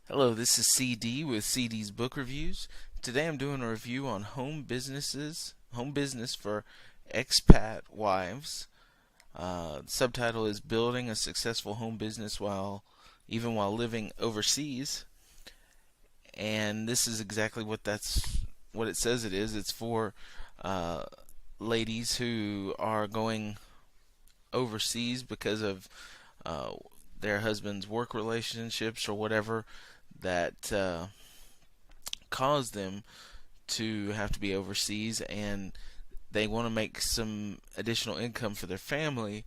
Hello, this is CD with CD's Book Reviews. Today I'm doing a review on home business for expat wives. The subtitle is Building a Successful Home Business while living overseas. And this is exactly what it says it is. It's for uh, ladies who are going overseas because of uh, their husband's work relationships or whatever that cause them to have to be overseas, and they want to make some additional income for their family,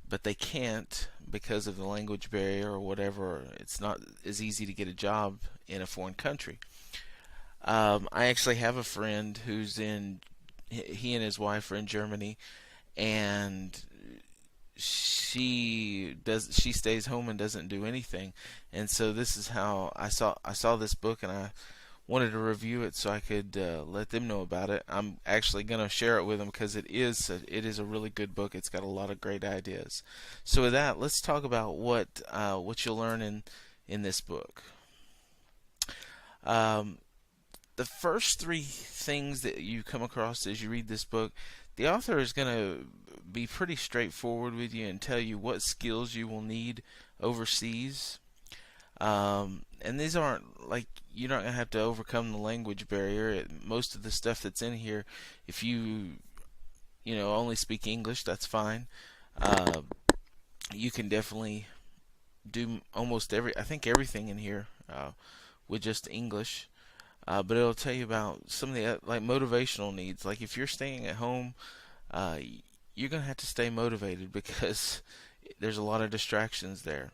but they can't because of the language barrier or whatever. It's not as easy to get a job in a foreign country. I actually have a friend he and his wife are in Germany, and she stays home and doesn't do anything. And so this is how I saw this book, and I wanted to review it so I could let them know about it. I'm actually going to share it with them because it is a really good book. It's got a lot of great ideas. So with that, let's talk about what you'll learn in this book. Um, the first three things that you come across as you read this book, the author is going to be pretty straightforward with you and tell you what skills you will need overseas. And these aren't like you're not going to have to overcome the language barrier. Most of the stuff that's in here, if you only speak English, that's fine. Uh, you can definitely do I think everything in here with just English. But it'll tell you about some of the like motivational needs. Like if you're staying at home, uh, you're gonna have to stay motivated because there's a lot of distractions there.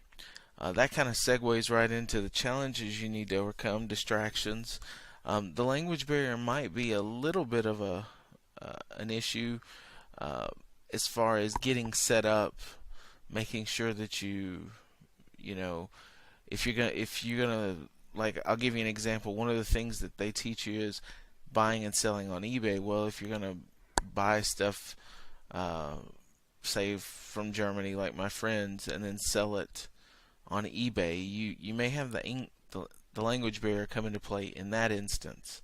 That kind of segues right into the challenges you need to overcome, distractions. The language barrier might be a little bit of an issue uh, as far as getting set up, making sure that you know if you're gonna like I'll give you an example. One of the things that they teach you is buying and selling on eBay. Well, if you're gonna buy stuff, uh, say from Germany, like my friends, and then sell it on eBay, you may have the language barrier come into play in that instance.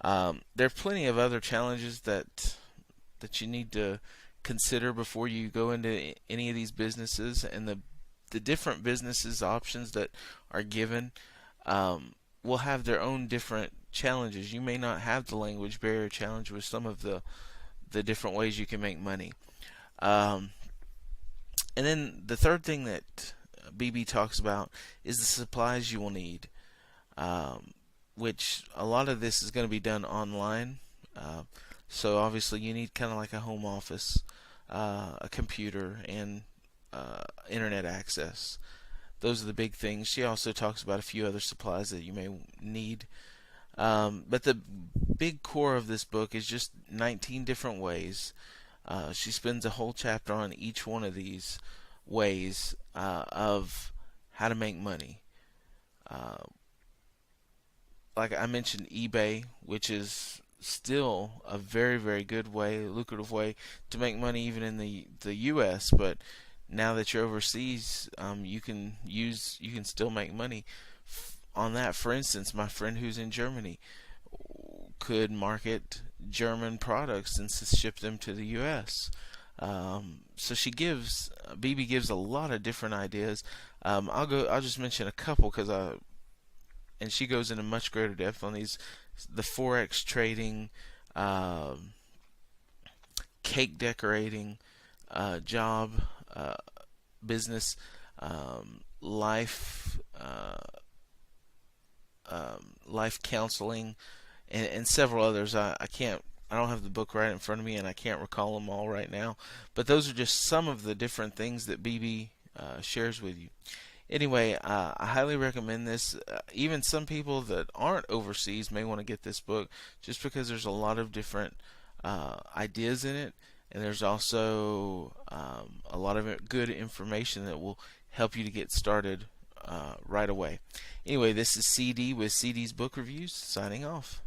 There are plenty of other challenges that you need to consider before you go into any of these businesses, and the different businesses options that are given will have their own different challenges. You may not have the language barrier challenge with some of the different ways you can make money. Um, and then the third thing that BB talks about is the supplies you will need, which a lot of this is going to be done online. Uh, so obviously you need kind of like a home office, a computer, and internet access. Those are the big things. She also talks about a few other supplies that you may need. But the big core of this book is just 19 different ways. She spends a whole chapter on each one of these ways of how to make money. Uh, like I mentioned, eBay, which is still a very, very good way, lucrative way to make money even in the U.S. But now that you're overseas, you can still make money on that. For instance, my friend who's in Germany could market German products and ship them to the U.S. So BB gives a lot of different ideas. I'll just mention a couple and she goes into much greater depth on these: the forex trading, cake decorating, job, business, life, life counseling, and several others. I don't have the book right in front of me, and I can't recall them all right now. But those are just some of the different things that BB shares with you. Anyway, I highly recommend this. Even some people that aren't overseas may want to get this book just because there's a lot of different ideas in it, and there's also a lot of good information that will help you to get started right away. Anyway, this is CD with CD's Book Reviews, signing off.